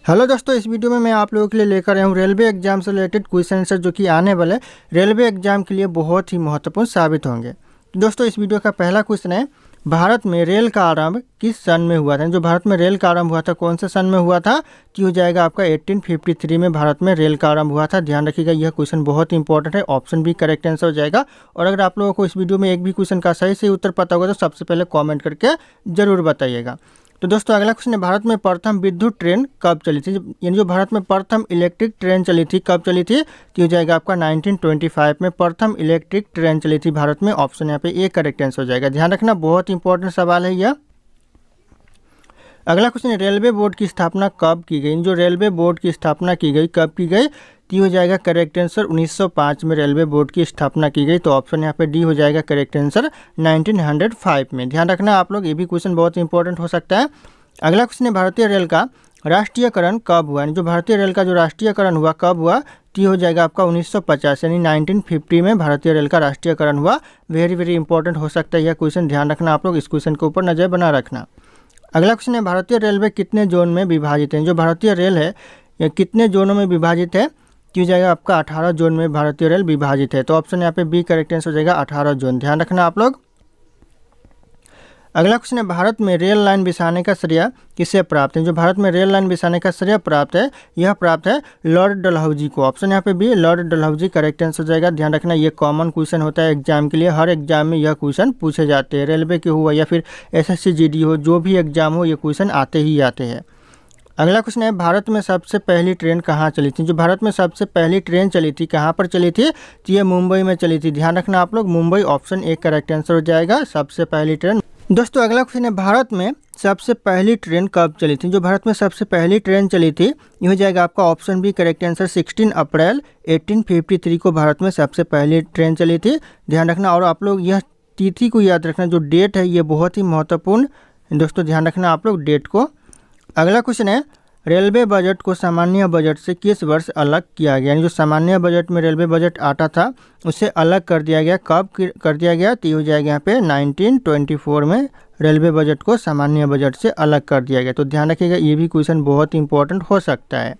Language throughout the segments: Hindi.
हेलो दोस्तों, इस वीडियो में मैं आप लोगों के लिए लेकर आया हूँ रेलवे एग्जाम से रिलेटेड क्वेश्चन आंसर जो कि आने वाले रेलवे एग्जाम के लिए बहुत ही महत्वपूर्ण साबित होंगे। तो दोस्तों, इस वीडियो का पहला क्वेश्चन है, भारत में रेल का आरंभ किस सन में हुआ था। जो भारत में रेल का आरंभ हुआ था कौन से सन में हुआ था, तो हो जाएगा आपका 1853 में भारत में रेल का आरंभ हुआ था। ध्यान रखिएगा, यह क्वेश्चन बहुत ही इंपॉर्टेंट है, ऑप्शन भी करेक्ट आंसर हो जाएगा। और अगर आप लोगों को इस वीडियो में एक भी क्वेश्चन का सही उत्तर पता होगा तो सबसे पहले कॉमेंट करके जरूर बताइएगा। तो दोस्तों, अगला क्वेश्चन है, भारत में प्रथम विद्युत ट्रेन कब चली थी। यानी जो भारत में प्रथम इलेक्ट्रिक ट्रेन चली थी कब चली थी, तो हो जाएगा आपका 1925 में प्रथम इलेक्ट्रिक ट्रेन चली थी भारत में। ऑप्शन यहाँ पे ए करेक्ट आंसर हो जाएगा। ध्यान रखना, बहुत इंपॉर्टेंट सवाल है यह। अगला क्वेश्चन है, रेलवे बोर्ड की स्थापना कब की गई। जो रेलवे बोर्ड की स्थापना की गई कब की गई, डी हो जाएगा करेक्ट आंसर 1905 में रेलवे बोर्ड की स्थापना की गई। तो ऑप्शन यहाँ पे डी हो जाएगा करेक्ट आंसर 1905 में। ध्यान रखना आप लोग, ये भी क्वेश्चन बहुत इंपॉर्टेंट हो सकता है। अगला क्वेश्चन है, भारतीय रेल का राष्ट्रीयकरण कब हुआ। जो भारतीय रेल का जो राष्ट्रीयकरण हुआ कब हुआ, टी हो जाएगा आपका 1950 यानी 1950 में भारतीय रेल का राष्ट्रीयकरण हुआ। वेरी इंपॉर्टेंट हो सकता है यह क्वेश्चन, ध्यान रखना आप लोग, इस क्वेश्चन के ऊपर नजर बना रखना। अगला क्वेश्चन है, भारतीय रेलवे कितने जोन में विभाजित है। जो भारतीय रेल है यह कितने जोनों में विभाजित है, हो जाएगा आपका 18 जोन में भारतीय रेल विभाजित है। तो ऑप्शन यहाँ पे बी करेक्ट आंसर हो जाएगा 18 जोन। ध्यान रखना आप लोग। अगला क्वेश्चन है, भारत में रेल लाइन बिछाने का श्रेय किसे प्राप्त है। जो भारत में रेल लाइन बिछाने का श्रेय प्राप्त है, यह प्राप्त है लॉर्ड डलहौजी को। ऑप्शन यहाँ पे B lord Dalhousie correct answer हो जाएगा। ध्यान रखना, ये कॉमन क्वेश्चन होता है एग्जाम के लिए, हर एग्जाम में यह क्वेश्चन पूछे जाते हैं। रेलवे के हुआ या फिर SSC GD हो, जो भी एग्जाम हो, ये क्वेश्चन आते ही आते हैं। अगला क्वेश्चन है, भारत में सबसे पहली ट्रेन कहाँ चली थी। जो भारत में सबसे पहली ट्रेन चली थी कहाँ पर चली थी, तो ये मुंबई में चली थी। ध्यान रखना आप लोग, Mumbai option A correct answer हो जाएगा, सबसे पहली ट्रेन। दोस्तों, अगला क्वेश्चन है, भारत में सबसे पहली ट्रेन कब चली थी। जो भारत में सबसे पहली ट्रेन चली थी, ये हो जाएगा आपका ऑप्शन बी करेक्ट आंसर 16 अप्रैल 1853 को भारत में सबसे पहली ट्रेन चली थी। ध्यान रखना, और आप लोग यह तिथि को याद रखना, जो डेट है ये बहुत ही महत्वपूर्ण दोस्तों, ध्यान रखना आप लोग डेट को। अगला क्वेश्चन है, रेलवे बजट को सामान्य बजट से किस वर्ष अलग किया गया। यानी जो सामान्य बजट में रेलवे बजट आता था उसे अलग कर दिया गया, कब कर दिया गया, तो हो जाएगा यहाँ पे 1924 में रेलवे बजट को सामान्य बजट से अलग कर दिया गया। तो ध्यान रखिएगा, ये भी क्वेश्चन बहुत इंपॉर्टेंट हो सकता है।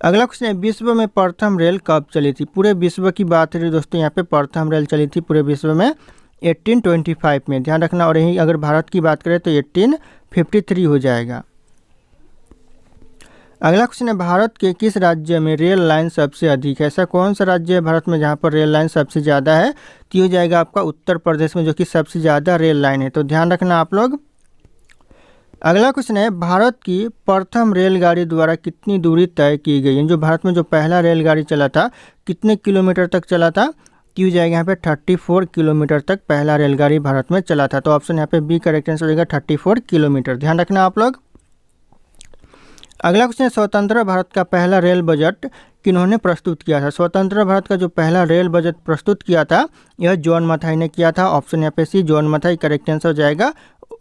अगला क्वेश्चन है, विश्व में प्रथम रेल कब चली थी। पूरे विश्व की बात है दोस्तों, यहाँ पे प्रथम रेल चली थी पूरे विश्व में 1825 में। ध्यान रखना, और यही अगर भारत की बात करें तो 1853 हो जाएगा। अगला क्वेश्चन है, भारत के किस राज्य में रेल लाइन सबसे अधिक है। ऐसा कौन सा राज्य है भारत में जहाँ पर रेल लाइन सबसे ज़्यादा है, तो हो जाएगा आपका उत्तर प्रदेश में, जो कि सबसे ज़्यादा रेल लाइन है। तो ध्यान रखना आप लोग। अगला क्वेश्चन है, भारत की प्रथम रेलगाड़ी द्वारा कितनी दूरी तय की गई। जो भारत में जो पहला रेलगाड़ी चला था कितने किलोमीटर तक चला था, तो हो जाएगा यहाँ पे 34 किलोमीटर तक पहला रेलगाड़ी भारत में चला था। तो ऑप्शन यहाँ पे बी करेक्ट आंसर हो जाएगा 34 किलोमीटर। ध्यान रखना आप लोग। अगला क्वेश्चन है, स्वतंत्र भारत का पहला रेल बजट किन्होंने प्रस्तुत किया था। स्वतंत्र भारत का जो पहला रेल बजट प्रस्तुत किया था, यह जॉन मथाई ने किया था। ऑप्शन यहाँ पे सी जॉन मथाई करेक्ट आंसर हो जाएगा।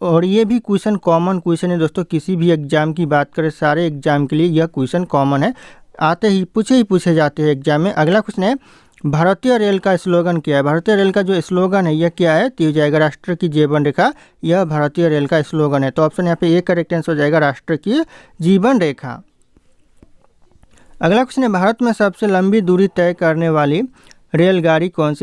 और ये भी क्वेश्चन कॉमन क्वेश्चन है दोस्तों, किसी भी एग्जाम की बात करें, सारे एग्जाम के लिए यह क्वेश्चन कॉमन है, आते ही पूछे जाते हैं एग्जाम में। अगला क्वेश्चन है, भारतीय रेल का स्लोगन क्या है। भारतीय रेल का जो स्लोगन है यह क्या है, तो हो जाएगा राष्ट्र की जीवन रेखा। यह भारतीय रेल का स्लोगन है। तो ऑप्शन यहाँ पे ए करेक्ट आंसर हो जाएगा, राष्ट्र की जीवन रेखा। अगला क्वेश्चन है, भारत में सबसे लंबी दूरी तय करने वाली रेलगाड़ी कौन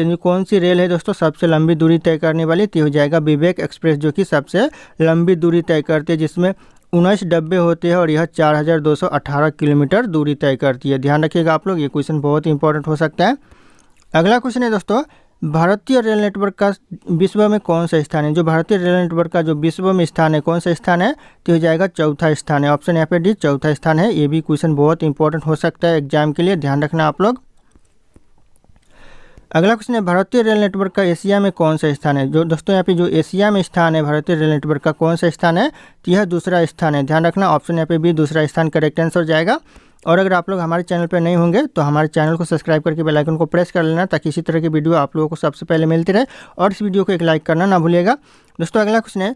सी रेल है दोस्तों सबसे लंबी दूरी तय करने वाली, तो हो जाएगा विवेक एक्सप्रेस, जो कि सबसे लंबी दूरी तय करती है, जिसमें 19 डब्बे होते हैं और यह 4218 किलोमीटर दूरी तय करती है। ध्यान रखिएगा आप लोग, ये क्वेश्चन बहुत इंपॉर्टेंट हो सकता है। अगला क्वेश्चन है दोस्तों, भारतीय रेल नेटवर्क का विश्व में कौन सा स्थान है। जो भारतीय रेल नेटवर्क का जो विश्व में स्थान है कौन सा स्थान है, तो हो जाएगा चौथा स्थान है। ऑप्शन यहाँ पे डी चौथा स्थान है। ये भी क्वेश्चन बहुत इंपॉर्टेंट हो सकता है एग्जाम के लिए, ध्यान रखना आप लोग। अगला क्वेश्चन है, भारतीय रेल नेटवर्क का एशिया में कौन सा स्थान है। जो दोस्तों यहाँ पे जो एशिया में स्थान है भारतीय रेल नेटवर्क का कौन सा स्थान है, तो यह दूसरा स्थान है। ध्यान रखना, ऑप्शन यहाँ पे भी दूसरा स्थान करेक्ट आंसर हो जाएगा। और अगर आप लोग हमारे चैनल पर नहीं होंगे तो हमारे चैनल को सब्सक्राइब करके बेल आइकन को प्रेस कर लेना, ताकि इसी तरह की वीडियो आप लोगों को सबसे पहले मिलती रहे। और इस वीडियो को एक लाइक करना ना भूलिएगा दोस्तों। अगला क्वेश्चन है,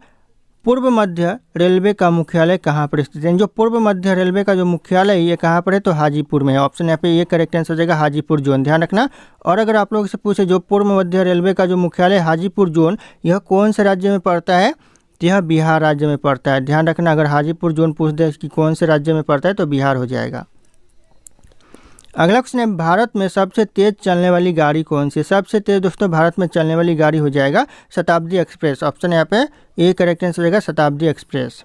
पूर्व मध्य रेलवे का मुख्यालय कहाँ पर स्थित है। जो पूर्व मध्य रेलवे का जो मुख्यालय है ये कहाँ पर है, तो हाजीपुर में है। ऑप्शन यहाँ पे ये करेक्ट आंसर हो जाएगा, हाजीपुर जोन। ध्यान रखना। और अगर आप लोग से पूछे जो पूर्व मध्य रेलवे का जो मुख्यालय हाजीपुर जोन, यह कौन से राज्य में पड़ता है, तो यह बिहार राज्य में पड़ता है। ध्यान रखना, अगर हाजीपुर जोन पूछ दे कि कौन से राज्य में पड़ता है तो बिहार हो जाएगा। अगला क्वेश्चन है, भारत में सबसे तेज चलने वाली गाड़ी कौन सी है? सबसे तेज दोस्तों भारत में चलने वाली गाड़ी हो जाएगा शताब्दी एक्सप्रेस। ऑप्शन यहाँ पे ए करेक्ट आंसर हो जाएगा, शताब्दी एक्सप्रेस।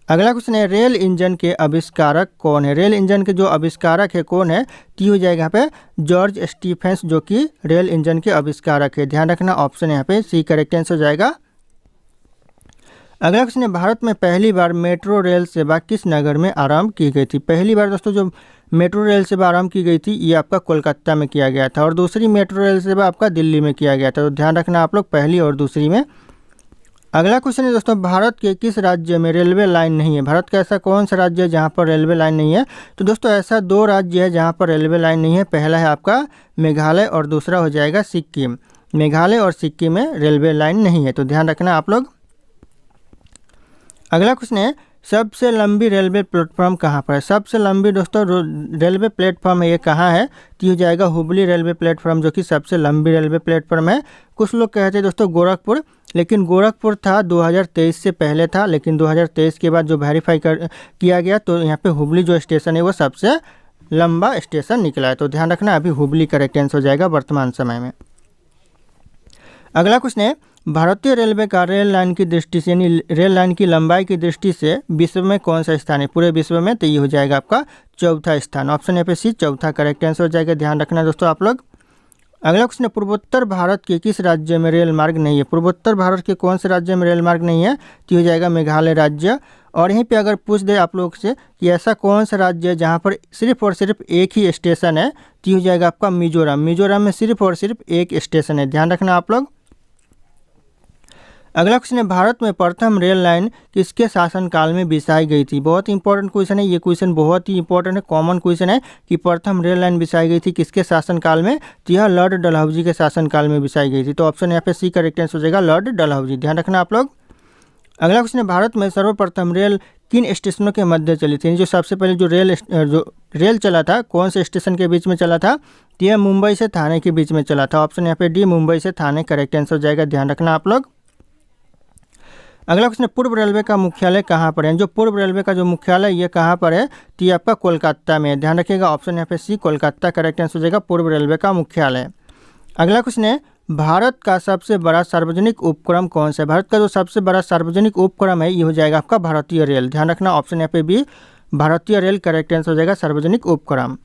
अगला क्वेश्चन है, रेल इंजन के आविष्कारक कौन है? रेल इंजन के जो आविष्कारक है कौन है? तो हो जाएगा यहाँ पे जॉर्ज स्टीफेंस, जो कि रेल इंजन के आविष्कारक है। ध्यान रखना, ऑप्शन यहाँ पे सी करेक्ट आंसर हो जाएगा। अगला क्वेश्चन है, भारत में पहली बार मेट्रो रेल सेवा किस नगर में आरंभ की गई थी? पहली बार दोस्तों जो मेट्रो रेल सेवा आरंभ की गई थी ये आपका कोलकाता में किया गया था, और दूसरी मेट्रो रेल सेवा आपका दिल्ली में किया गया था। तो ध्यान रखना आप लोग, पहली और दूसरी में। अगला क्वेश्चन है दोस्तों, भारत के किस राज्य में रेलवे लाइन नहीं है? भारत का ऐसा कौन सा राज्य है जहाँ पर रेलवे लाइन नहीं है? तो दोस्तों ऐसा 2 राज्य है जहाँ पर रेलवे लाइन नहीं है। पहला है आपका मेघालय और दूसरा हो जाएगा सिक्किम। मेघालय और सिक्किम में रेलवे लाइन नहीं है, तो ध्यान रखना आप लोग। अगला क्वेश्चन है, सबसे लंबी रेलवे प्लेटफॉर्म कहाँ पर है? सबसे लंबी दोस्तों रेलवे प्लेटफॉर्म है ये कहाँ है? तो ये हो जाएगा हुबली रेलवे प्लेटफॉर्म, जो कि सबसे लंबी रेलवे प्लेटफॉर्म है। कुछ लोग कहते हैं दोस्तों गोरखपुर, लेकिन गोरखपुर था 2023 से पहले था, लेकिन 2023 के बाद जो वेरीफाई किया गया तो यहाँ पे हुबली जो स्टेशन है वो सबसे लंबा स्टेशन निकला है। तो ध्यान रखना, अभी हुबली करेक्ट आंसर हो जाएगा वर्तमान समय में। अगला क्वेश्चन है, भारतीय रेलवे का रेल लाइन की दृष्टि से यानी रेल लाइन की लंबाई की दृष्टि से विश्व में कौन सा स्थान है पूरे विश्व में? तो ये हो जाएगा आपका चौथा स्थान। ऑप्शन यहाँ पे सी, चौथा करेक्ट आंसर हो जाएगा। ध्यान रखना दोस्तों आप लोग। अगला क्वेश्चन है, पूर्वोत्तर भारत के किस राज्य में रेल मार्ग नहीं है? पूर्वोत्तर भारत के कौन से राज्य में रेल मार्ग नहीं है? तो हो जाएगा मेघालय राज्य। और यहीं पे अगर पूछ दे आप लोग से कि ऐसा कौन सा राज्य है जहाँ पर सिर्फ और सिर्फ एक ही स्टेशन है, तो हो जाएगा आपका मिजोरम। मिजोरम में सिर्फ और सिर्फ एक स्टेशन है। ध्यान रखना आप लोग। अगला क्वेश्चन है, भारत में प्रथम रेल लाइन किसके शासनकाल में बिछाई गई थी? बहुत इंपॉर्टेंट क्वेश्चन है ये, क्वेश्चन बहुत ही इंपॉर्टेंट है, कॉमन क्वेश्चन है कि प्रथम रेल लाइन बिछाई गई थी किसके शासनकाल में? तो यह लॉर्ड डलहौजी के शासनकाल में बिछाई गई थी। तो ऑप्शन यहाँ पे सी करेक्ट आंसर हो जाएगा, लॉर्ड डलहौजी। ध्यान रखना आप लोग। अगला क्वेश्चन है, भारत में सर्वप्रथम रेल किन स्टेशनों के मध्य चली थी? जो सबसे पहले जो रेल चला था कौन से स्टेशन के बीच में चला था? तो यह मुंबई से थाने के बीच में चला था। ऑप्शन यहाँ पे डी, मुंबई से थाने करेक्ट आंसर हो जाएगा। ध्यान रखना आप लोग। अगला क्वेश्चन है, पूर्व रेलवे का मुख्यालय कहाँ पर है? जो पूर्व रेलवे का जो मुख्यालय ये कहाँ पर है? तो ये आपका कोलकाता में है। ध्यान रखिएगा, ऑप्शन यहाँ पे सी, कोलकाता करेक्ट आंसर हो जाएगा, पूर्व रेलवे का मुख्यालय। अगला क्वेश्चन है, भारत का सबसे बड़ा सार्वजनिक उपक्रम कौन सा है? भारत का जो सबसे बड़ा सार्वजनिक उपक्रम है ये हो जाएगा आपका भारतीय रेल। ध्यान रखना, ऑप्शन यहाँ पे बी, भारतीय रेल करेक्ट आंसर हो जाएगा, सार्वजनिक उपक्रम।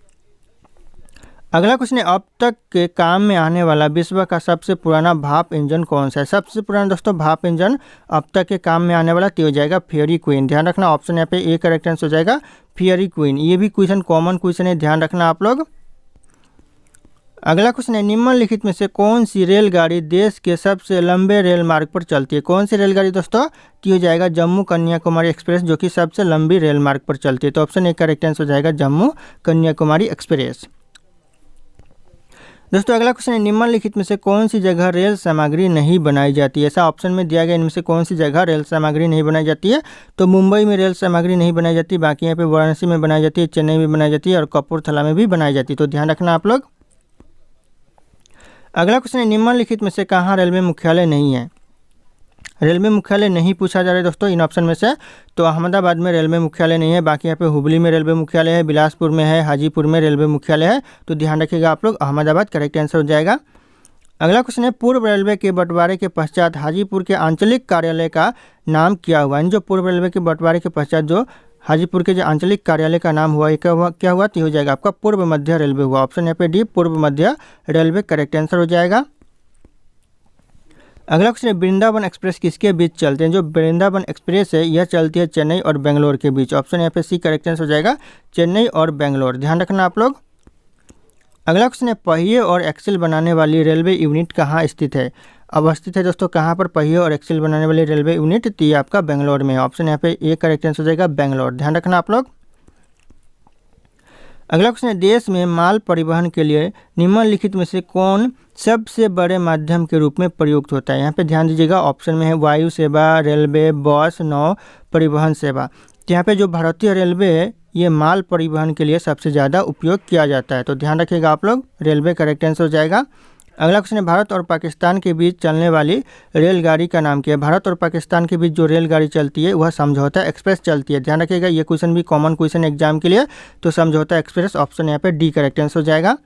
अगला क्वेश्चन है, अब तक के काम में आने वाला विश्व का सबसे पुराना भाप इंजन कौन सा है? सबसे पुराना दोस्तों भाप इंजन अब तक के काम में आने वाला तो हो जाएगा फेयरी क्वीन। ध्यान रखना, ऑप्शन यहाँ पे ए करेक्ट आंसर हो जाएगा, फेयरी क्वीन। ये भी क्वेश्चन कॉमन क्वेश्चन है, ध्यान रखना आप लोग। अगला क्वेश्चन है, निम्नलिखित में से कौन सी रेलगाड़ी देश के सबसे लंबे रेल मार्ग पर चलती है? कौन सी रेलगाड़ी दोस्तों? तो हो जाएगा जम्मू कन्याकुमारी एक्सप्रेस, जो कि सबसे लंबी रेल मार्ग पर चलती है। तो ऑप्शन ए करेक्ट आंसर हो जाएगा, जम्मू कन्याकुमारी एक्सप्रेस। दोस्तों अगला क्वेश्चन है, निम्नलिखित में से कौन सी जगह रेल सामग्री नहीं बनाई जाती है? ऐसा ऑप्शन में दिया गया, इनमें से कौन सी जगह रेल सामग्री नहीं बनाई जाती है? तो मुंबई में रेल सामग्री नहीं बनाई जाती, बाकी यहाँ पे वाराणसी में बनाई जाती है, चेन्नई में बनाई जाती है और कपूरथला में भी बनाई जाती है। तो ध्यान रखना आप लोग। अगला क्वेश्चन है, निम्नलिखित में से कहाँ रेलवे मुख्यालय नहीं है? रेलवे मुख्यालय नहीं पूछा जा रहा है दोस्तों इन ऑप्शन में से। तो अहमदाबाद में रेलवे मुख्यालय नहीं है, बाकी यहाँ पे हुबली में रेलवे मुख्यालय है, बिलासपुर में है, हाजीपुर में रेलवे मुख्यालय है। तो ध्यान रखिएगा आप लोग, अहमदाबाद करेक्ट आंसर हो जाएगा। अगला क्वेश्चन है, पूर्व रेलवे के बंटवारे के पश्चात हाजीपुर के आंचलिक कार्यालय का नाम क्या हुआ? जो पूर्व रेलवे के बंटवारे के पश्चात जो हाजीपुर के जो आंचलिक कार्यालय का नाम हुआ क्या हुआ? तो हो जाएगा आपका पूर्व मध्य रेलवे हुआ। ऑप्शन यहाँ पे डी, पूर्व मध्य रेलवे करेक्ट आंसर हो जाएगा। अगला क्वेश्चन है, वृंदावन एक्सप्रेस किसके बीच चलते हैं? जो वृंदावन एक्सप्रेस है यह चलती है चेन्नई और बेंगलोर के बीच। ऑप्शन यहाँ पे सी करेक्ट आंसर हो जाएगा, चेन्नई और बेंगलोर। ध्यान रखना आप लोग। अगला क्वेश्चन है, पहिए और एक्सेल बनाने वाली रेलवे यूनिट कहाँ स्थित है? अवस्थित है दोस्तों कहाँ पर पहिए और एक्सेल बनाने वाली रेलवे यूनिट? तो ये आपका बेंगलोर में है। ऑप्शन यहाँ पे ए करेक्ट आंसर हो जाएगा, बेंगलोर। ध्यान रखना आप लोग। अगला क्वेश्चन है, देश में माल परिवहन के लिए निम्नलिखित में से कौन सबसे बड़े माध्यम के रूप में प्रयुक्त होता है? यहाँ पे ध्यान दीजिएगा, ऑप्शन में है वायु सेवा, रेलवे, बस, नौ परिवहन सेवा। तो यहाँ पे जो भारतीय रेलवे है ये माल परिवहन के लिए सबसे ज़्यादा उपयोग किया जाता है। तो ध्यान रखिएगा आप लोग, रेलवे करेक्ट आंसर हो जाएगा। अगला क्वेश्चन है, भारत और पाकिस्तान के बीच चलने वाली रेलगाड़ी का नाम क्या है? भारत और पाकिस्तान के बीच जो रेलगाड़ी चलती है वह समझौता एक्सप्रेस चलती है। ध्यान रखिएगा, ये क्वेश्चन भी कॉमन क्वेश्चन एग्जाम के लिए, तो समझौता एक्सप्रेस ऑप्शन यहाँ पे डी करेक्ट आंसर हो जाएगा।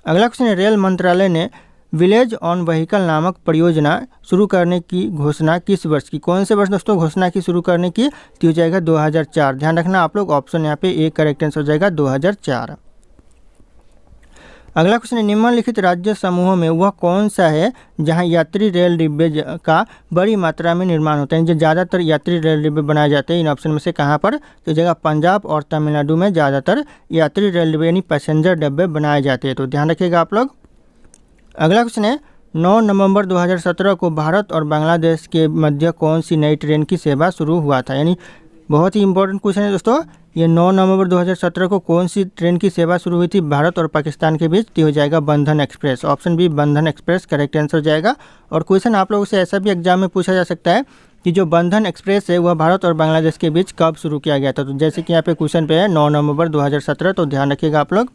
अगला क्वेश्चन है, रेल मंत्रालय ने विलेज ऑन व्हीकल नामक परियोजना शुरू करने की घोषणा किस वर्ष की? कौन से वर्ष दोस्तों घोषणा की शुरू करने की? तो हो जाएगा 2004। ध्यान रखना आप लोग, ऑप्शन यहाँ पे ए करेक्ट आंसर हो जाएगा 2004। अगला क्वेश्चन है, निम्नलिखित राज्य समूहों में वह कौन सा है जहां यात्री रेल डिब्बे का बड़ी मात्रा में निर्माण होता है? जो ज़्यादातर यात्री रेल डिब्बे बनाए जाते हैं इन ऑप्शन में से कहां पर? तो जगह पंजाब और तमिलनाडु में ज़्यादातर यात्री रेल डिब्बे यानी पैसेंजर डिब्बे बनाए जाते हैं, तो ध्यान रखिएगा आप लोग। अगला क्वेश्चन है, 9 नवंबर 2017 को भारत और बांग्लादेश के मध्य कौन सी नई ट्रेन की सेवा शुरू हुआ था? यानी बहुत ही इंपॉर्टेंट क्वेश्चन है दोस्तों, ये 9 नवंबर 2017 को कौन सी ट्रेन की सेवा शुरू हुई थी भारत और पाकिस्तान के बीच? तो हो जाएगा बंधन एक्सप्रेस, ऑप्शन बी बंधन एक्सप्रेस करेक्ट आंसर हो जाएगा। और क्वेश्चन आप लोगों से ऐसा भी एग्जाम में पूछा जा सकता है कि जो बंधन एक्सप्रेस है वह भारत और बांग्लादेश के बीच कब शुरू किया गया था? तो जैसे कि यहाँ पे क्वेश्चन पे है 9 नवंबर 2017, तो ध्यान रखिएगा आप लोग।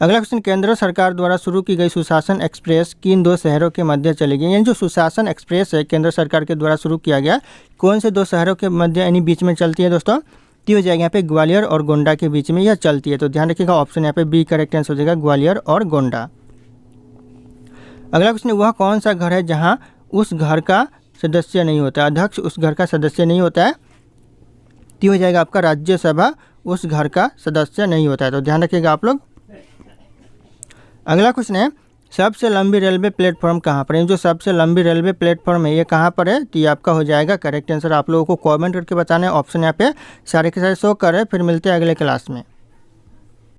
अगला क्वेश्चन, केंद्र सरकार द्वारा शुरू की गई सुशासन एक्सप्रेस किन 2 शहरों के मध्य चलेगी? यानी जो सुशासन एक्सप्रेस है केंद्र सरकार के द्वारा शुरू किया गया, कौन से 2 शहरों के मध्य यानी बीच में चलती है दोस्तों? तो हो जाएगा यहाँ पे ग्वालियर और गोंडा के बीच में यह चलती है, तो ध्यान रखिएगा ऑप्शन यहाँ पे बी करेक्ट आंसर हो जाएगा ग्वालियर और गोंडा। अगला क्वेश्चन, वह कौन सा घर है जहाँ उस घर का सदस्य नहीं होता? अध्यक्ष उस घर का सदस्य नहीं होता है, तो हो जाएगा आपका राज्यसभा उस घर का सदस्य नहीं होता है, तो ध्यान रखिएगा आप लोग। अगला क्वेश्चन है, सबसे लंबी रेलवे प्लेटफॉर्म कहाँ पर है? जो सबसे लंबी रेलवे प्लेटफॉर्म है ये कहाँ पर है? तो ये आपका हो जाएगा करेक्ट आंसर, आप लोगों को कमेंट करके बताना है। ऑप्शन यहाँ पे सारे के सारे शो कर रहे हैं। फिर मिलते हैं अगले क्लास में।